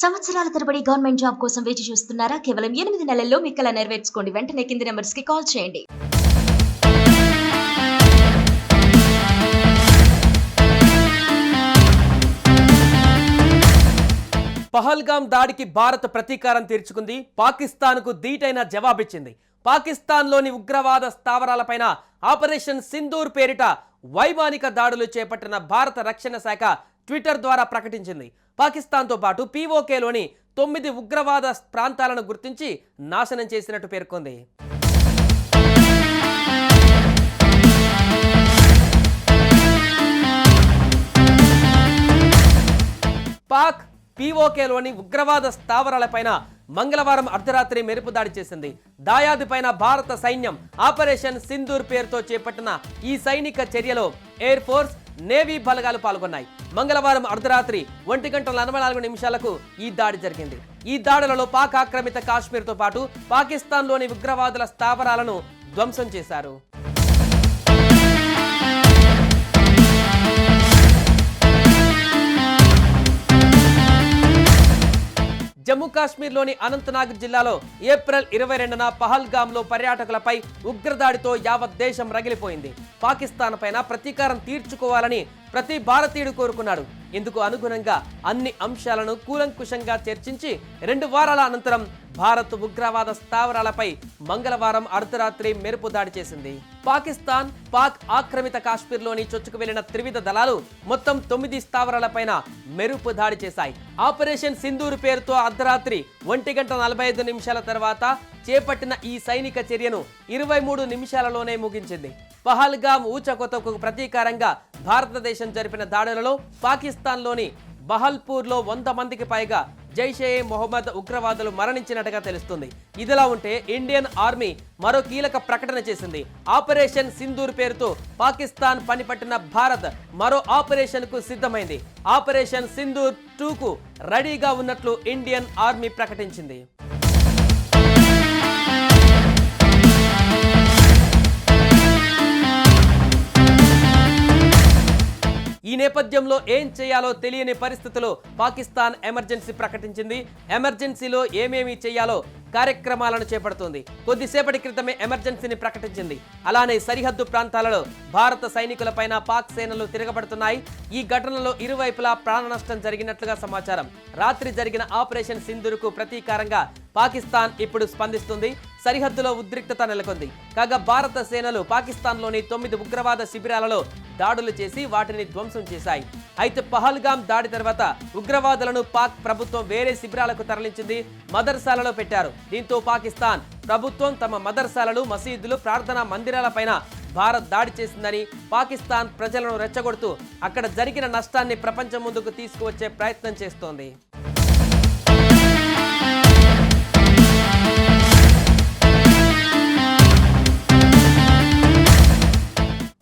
సంవత్సరాల తరబడి government job కోసం వేచి చూస్తున్నారా? కేవలం 8 నెలల్లో మీ కల నెరవేర్చుకోండి. వెంటనే కింది నంబర్స్‌కి కాల్ చేయండి. పహల్గామ్ దాడికి భారత్ ప్రతీకారం తీర్చుకుంది. పాకిస్తాన్కు ధీటైన జవాబిచ్చింది. పాకిస్తాన్లోని ఉగ్రవాద స్థావరాలపైన ఆపరేషన్ సింధూర్ పేరిట వైమానిక దాడులు చేపట్టిన భారత రక్షణ శాఖ ట్విట్టర్ ద్వారా ప్రకటించింది. పాకిస్తాన్తో పాటు పీఓకేలోని 9 ఉగ్రవాద ప్రాంతాలను గుర్తించి నాశనం చేసినట్టు పేర్కొంది. పాక్ పీఓకేలోని ఉగ్రవాద స్థావరాలపైన మంగళవారం అర్ధరాత్రి మెరుపు దాడి చేసింది. దాయాది పైన భారత సైన్యం ఆపరేషన్ సింధూర్ పేరుతో చేపట్టిన ఈ సైనిక చర్యలో ఎయిర్ ఫోర్స్, నేవీ బలగాలు పాల్గొన్నాయి. మంగళవారం అర్ధరాత్రి 1:44 ఈ దాడి జరిగింది. ఈ దాడులలో పాక్ ఆక్రమిత కాశ్మీర్తో పాటు పాకిస్తాన్లోని ఉగ్రవాదుల స్థావరాలను ధ్వంసం చేశారు. జమ్మూ కాశ్మీర్లోని అనంతనాగ్ జిల్లాలో ఏప్రిల్ 22న పహల్గామ్లో పర్యాటకులపై ఉగ్రదాడితో యావత్ దేశం రగిలిపోయింది. పాకిస్తాన్ పైన ప్రతీకారం తీర్చుకోవాలని ప్రతి భారతీయుడు కోరుకున్నాడు. ఇందుకు అనుగుణంగా అన్ని అంశాలను కూలంకుషంగా చర్చించి 2 వారాల అనంతరం భారత్ ఉగ్రవాద స్థావరాలపై మంగళవారం అర్ధరాత్రి మెరుపు దాడి చేసింది. పాకిస్తాన్, పాక్ ఆక్రమిత కాశ్మీర్లోని చొచ్చుకు వెళ్లిన త్రివిధ దళాలు మొత్తం 9 స్థావరాలపైన మెరుపు దాడి చేశాయి. ఆపరేషన్ సింధూర్ పేరుతో అర్ధరాత్రి 1:45 తర్వాత చేపట్టిన ఈ సైనిక చర్యను 23 నిమిషాలలోనే ముగించింది. పహల్గామ్ ఊచకోతకు ప్రతీకారంగా భారతదేశం జరిపిన దాడులలో పాకిస్తాన్లోని బహల్పూర్లో 100 మందికి పైగా జైషే మొహమ్మద్ ఉగ్రవాదులు మరణించినట్టుగా తెలుస్తుంది. ఇదిలా ఉంటే ఇండియన్ ఆర్మీ మరో కీలక ప్రకటన చేసింది. ఆపరేషన్ సింధూర్ పేరుతో పాకిస్తాన్ పనిపట్టిన భారత్ మరో ఆపరేషన్ కు సిద్ధమైంది. ఆపరేషన్ సింధూర్ 2కు రెడీగా ఉన్నట్లు ఇండియన్ ఆర్మీ ప్రకటించింది. ఈ నేపథ్యంలో ఏం చేయాలో తెలియని పరిస్థితుల్లో పాకిస్తాన్ ఎమర్జెన్సీ ప్రకటించింది. ఎమర్జెన్సీలో ఏమేమి చేయాలో కార్యక్రమాలను చేపడుతుంది. కొద్దిసేపటి క్రితమే ఎమర్జెన్సీని ప్రకటించింది. అలానే సరిహద్దు ప్రాంతాలలో భారత సైనికులపైన పాక్ సేనలు తిరగబడుతున్నాయి. ఈ ఘటనలో ఇరువైపులా ప్రాణ నష్టం జరిగినట్లుగా సమాచారం. రాత్రి జరిగిన ఆపరేషన్ సింధూర్కు ప్రతీకారంగా పాకిస్తాన్ ఇప్పుడు స్పందిస్తుంది. సరిహద్దులో ఉద్రిక్తత నెలకొంది. కాగా భారత సేనలు పాకిస్తాన్లోని 9 ఉగ్రవాద శిబిరాలలో దాడులు చేసి వాటిని ధ్వంసం చేశాయి. అయితే పహల్గామ్ దాడి తర్వాత ఉగ్రవాదులను పాక్ ప్రభుత్వం వేరే శిబిరాలకు తరలించింది. మదర్సాలలో పెట్టారు. దీంతో పాకిస్తాన్ ప్రభుత్వం తమ మదర్సాలలు, మసీదులు, ప్రార్థనా మందిరాలపైన భారత్ దాడి చేసిందని పాకిస్తాన్ ప్రజలను రెచ్చగొడుతూ అక్కడ జరిగిన నష్టాన్ని ప్రపంచం ముందుకు తీసుకువచ్చే ప్రయత్నం చేస్తోంది.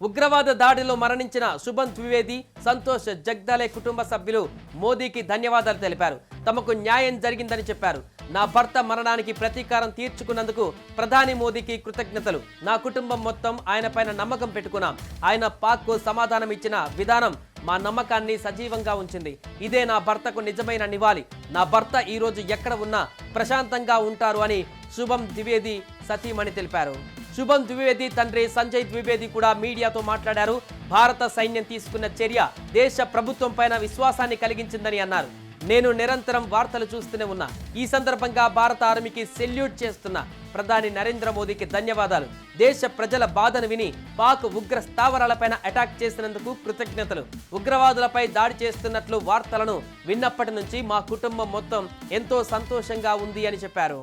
ఉగ్రవాద దాడిలో మరణించిన శుభం ద్వివేది, సంతోష్ జగ్దాలే కుటుంబ సభ్యులు మోదీకి ధన్యవాదాలు తెలిపారు. తమకు న్యాయం జరిగిందని చెప్పారు. నా భర్త మరణానికి ప్రతీకారం తీర్చుకున్నందుకు ప్రధాని మోదీకి కృతజ్ఞతలు. నా కుటుంబం మొత్తం ఆయన పైన నమ్మకం పెట్టుకున్నాం. ఆయన పాక్కు సమాధానం ఇచ్చిన విధానం మా నమ్మకాన్ని సజీవంగా ఉంచింది. ఇదే నా భర్తకు నిజమైన నివాళి. నా భర్త ఈ రోజు ఎక్కడ ఉన్నా ప్రశాంతంగా ఉంటారు అని శుభం ద్వివేది సతీమణి తెలిపారు. శుభం ద్వివేది తండ్రి సంజయ్ ద్వివేది కూడా మీడియాతో మాట్లాడారు. భారత సైన్యం తీసుకున్న చర్య దేశ ప్రభుత్వం పైన విశ్వాసాన్ని కలిగించిందని అన్నారు. నేను నిరంతరం వార్తలు చూస్తూనే ఉన్నా. ఈ సందర్భంగా భారత ఆర్మీకి సెల్యూట్ చేస్తున్న ప్రధాని నరేంద్ర మోదీకి ధన్యవాదాలు. దేశ ప్రజల బాధను విని పాక్ ఉగ్ర స్థావరాలపైన అటాక్ చేసినందుకు కృతజ్ఞతలు. ఉగ్రవాదులపై దాడి చేస్తున్నట్లు వార్తలను విన్నప్పటి నుంచి మా కుటుంబం మొత్తం ఎంతో సంతోషంగా ఉంది అని చెప్పారు.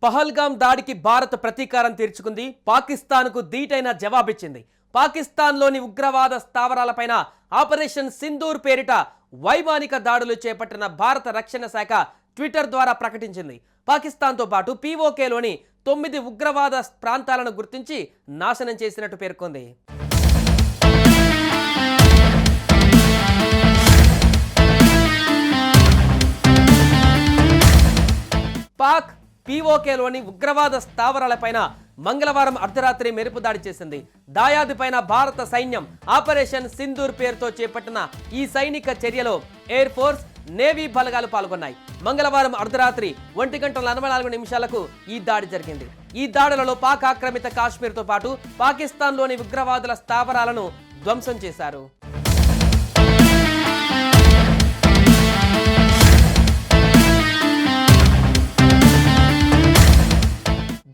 పహల్గామ్ దాడికి భారత్ ప్రతీకారం తీర్చుకుంది. పాకిస్తాన్కు ధీటైన జవాబిచ్చింది. పాకిస్తాన్లోని ఉగ్రవాద స్థావరాలపైన ఆపరేషన్ సింధూర్ పేరిట వైమానిక దాడులు చేపట్టిన భారత రక్షణ శాఖ ట్విట్టర్ ద్వారా ప్రకటించింది. పాకిస్తాన్తో పాటు పీఓకేలోని 9 ఉగ్రవాద ప్రాంతాలను గుర్తించి నాశనం చేసినట్టు పేర్కొంది. పాక్ పీఓకేలోని ఉగ్రవాద స్థావరాలపైన మంగళవారం అర్ధరాత్రి మెరుపు దాడి చేసింది. దాయాదిపైన భారత సైన్యం ఆపరేషన్ సింధూర్ పేరుతో చేపట్టిన ఈ సైనిక చర్యలో ఎయిర్ ఫోర్స్, నేవీ బలగాలు పాల్గొన్నాయి. మంగళవారం అర్ధరాత్రి 1:44 ఈ దాడి జరిగింది. ఈ దాడులలో పాక్ ఆక్రమిత కాశ్మీర్తో పాటు పాకిస్తాన్లోని ఉగ్రవాదుల స్థావరాలను ధ్వంసం చేశారు.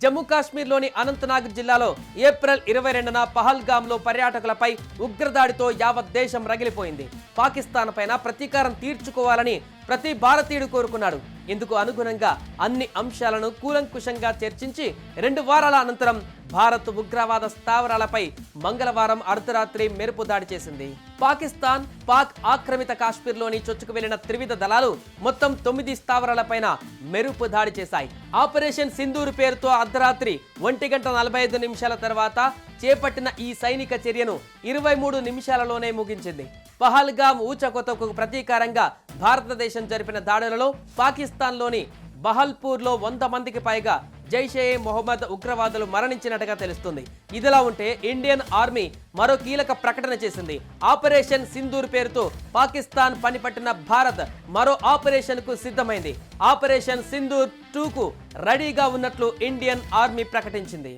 జమ్మూ కాశ్మీర్లోని అనంతనాగ్ జిల్లాలో ఏప్రిల్ 22న పహల్గామ్లో పర్యాటకులపై ఉగ్రదాడితో యావత్ దేశం రగిలిపోయింది. పాకిస్తాన్ పైన ప్రతీకారం తీర్చుకోవాలని ప్రతి భారతీయుడు కోరుకున్నాడు. ఇందుకు అనుగుణంగా అన్ని అంశాలను కూలంకుషంగా చర్చించి 2 వారాల అనంతరం భారత్ ఉగ్రవాద స్థావరాలపై మంగళవారం అర్ధరాత్రి మెరుపు దాడి చేసింది. పాకిస్తాన్, పాక్ ఆక్రమిత కాశ్మీర్లోని చొచ్చుకు వెళ్లిన త్రివిధ దళాలు మొత్తం 9 స్థావరాలపైన మెరుపు దాడి చేశాయి. ఆపరేషన్ సింధూర్ పేరుతో అర్ధరాత్రి 1:45 తర్వాత చేపట్టిన ఈ సైనిక చర్యను 23 నిమిషాలలోనే ముగించింది. పహల్గామ్ ఊచకోతకు ప్రతీకారంగా భారతదేశం జరిపిన దాడులలో పాకిస్తాన్లోని బహల్పూర్లో 100 మందికి పైగా జైషే మొహమ్మద్ ఉగ్రవాదులు మరణించినట్టుగా తెలుస్తుంది. ఇదిలా ఉంటే ఇండియన్ ఆర్మీ మరో కీలక ప్రకటన చేసింది. ఆపరేషన్ సింధూర్ పేరుతో పాకిస్తాన్ పనిపట్టిన భారత్ మరో ఆపరేషన్ కు సిద్ధమైంది. ఆపరేషన్ సింధూర్ 2కు రెడీగా ఉన్నట్లు ఇండియన్ ఆర్మీ ప్రకటించింది.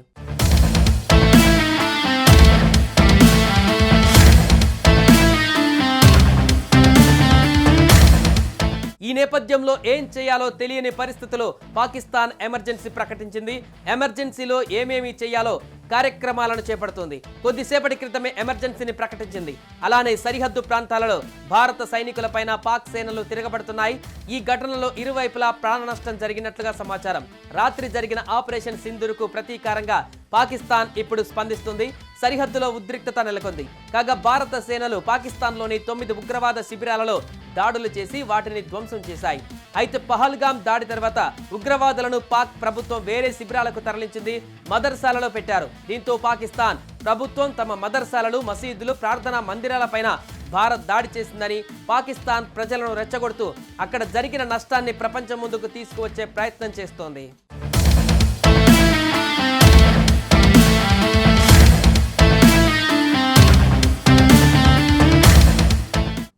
ఈ నేపథ్యంలో ఏం చేయాలో తెలియని పరిస్థితిలో పాకిస్తాన్ ఎమర్జెన్సీ ప్రకటించింది. ఎమర్జెన్సీలో ఏమేమి చేయాలో కార్యక్రమాలను చేపడుతుంది. కొద్దిసేపటి క్రితమే ఎమర్జెన్సీని ప్రకటించింది. అలానే సరిహద్దు ప్రాంతాలలో భారత సైనికులపైన పాక్ సేనలు తిరగబడుతున్నాయి. ఈ ఘటనలో ఇరువైపులా ప్రాణ నష్టం జరిగినట్లుగా సమాచారం. రాత్రి జరిగిన ఆపరేషన్ సింధూర్కు ప్రతీకారంగా పాకిస్తాన్ ఇప్పుడు స్పందిస్తుంది. సరిహద్దులో ఉద్రిక్తత నెలకొంది. కాగా భారత సేనలు పాకిస్తాన్లోని 9 ఉగ్రవాద శిబిరాలలో దాడులు చేసి వాటిని ధ్వంసం చేశాయి. అయితే పహల్గామ్ దాడి తర్వాత ఉగ్రవాదులను పాక్ ప్రభుత్వం వేరే శిబిరాలకు తరలించింది. మదర్సాలలో పెట్టారు. దీంతో పాకిస్తాన్ ప్రభుత్వం తమ మదర్సాలలు, మసీదులు, ప్రార్థనా మందిరాలపైన భారత్ దాడి చేసిందని పాకిస్తాన్ ప్రజలను రెచ్చగొడుతూ అక్కడ జరిగిన నష్టాన్ని ప్రపంచం ముందుకు తీసుకువచ్చే ప్రయత్నం చేస్తోంది.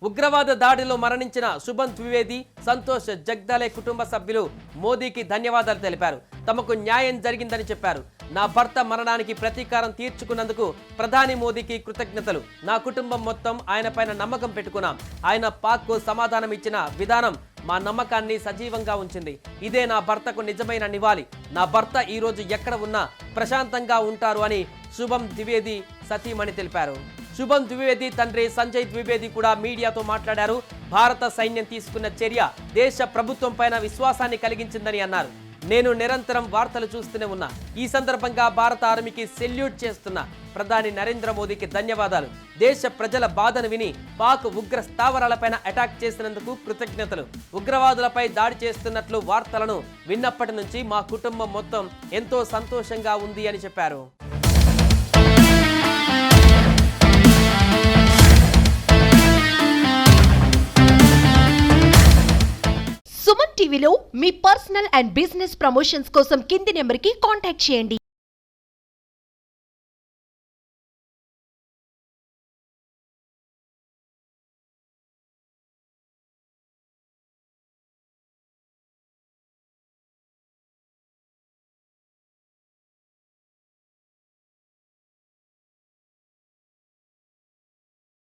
ఉగ్రవాద దాడిలో మరణించిన శుభం ద్వివేది, సంతోష్ జగ్దాలే కుటుంబ సభ్యులు మోదీకి ధన్యవాదాలు తెలిపారు. తమకు న్యాయం జరిగిందని చెప్పారు. నా భర్త మరణానికి ప్రతీకారం తీర్చుకున్నందుకు ప్రధాని మోదీకి కృతజ్ఞతలు. నా కుటుంబం మొత్తం ఆయన పైన నమ్మకం పెట్టుకున్నాం. ఆయన పాక్కు సమాధానం ఇచ్చిన విధానం మా నమ్మకాన్ని సజీవంగా ఉంచింది. ఇదే నా భర్తకు నిజమైన నివాళి. నా భర్త ఈ రోజు ఎక్కడ ఉన్నా ప్రశాంతంగా ఉంటారు అని శుభం ద్వివేది సతీమణి తెలిపారు. శుభం ద్వివేది తండ్రి సంజయ్ ద్వివేది కూడా మీడియాతో మాట్లాడారు. భారత సైన్యం తీసుకున్న చర్య దేశ ప్రభుత్వం పైన విశ్వాసాన్ని కలిగించిందని అన్నారు. నేను నిరంతరం వార్తలు చూస్తూనే ఉన్నా. ఈ సందర్భంగా భారత ఆర్మీకి సెల్యూట్ చేస్తున్న ప్రధాని నరేంద్ర మోదీకి ధన్యవాదాలు. దేశ ప్రజల బాధను విని పాక్ ఉగ్ర స్థావరాలపైన అటాక్ చేసినందుకు కృతజ్ఞతలు. ఉగ్రవాదులపై దాడి చేస్తున్నట్లు వార్తలను విన్నప్పటి నుంచి మా కుటుంబం మొత్తం ఎంతో సంతోషంగా ఉంది అని చెప్పారు. సుమన్ టీవీలో మీ పర్సనల్ అండ్ బిజినెస్ ప్రమోషన్స్ కోసం కింది నెంబర్కి కాంటాక్ట్ చేయండి.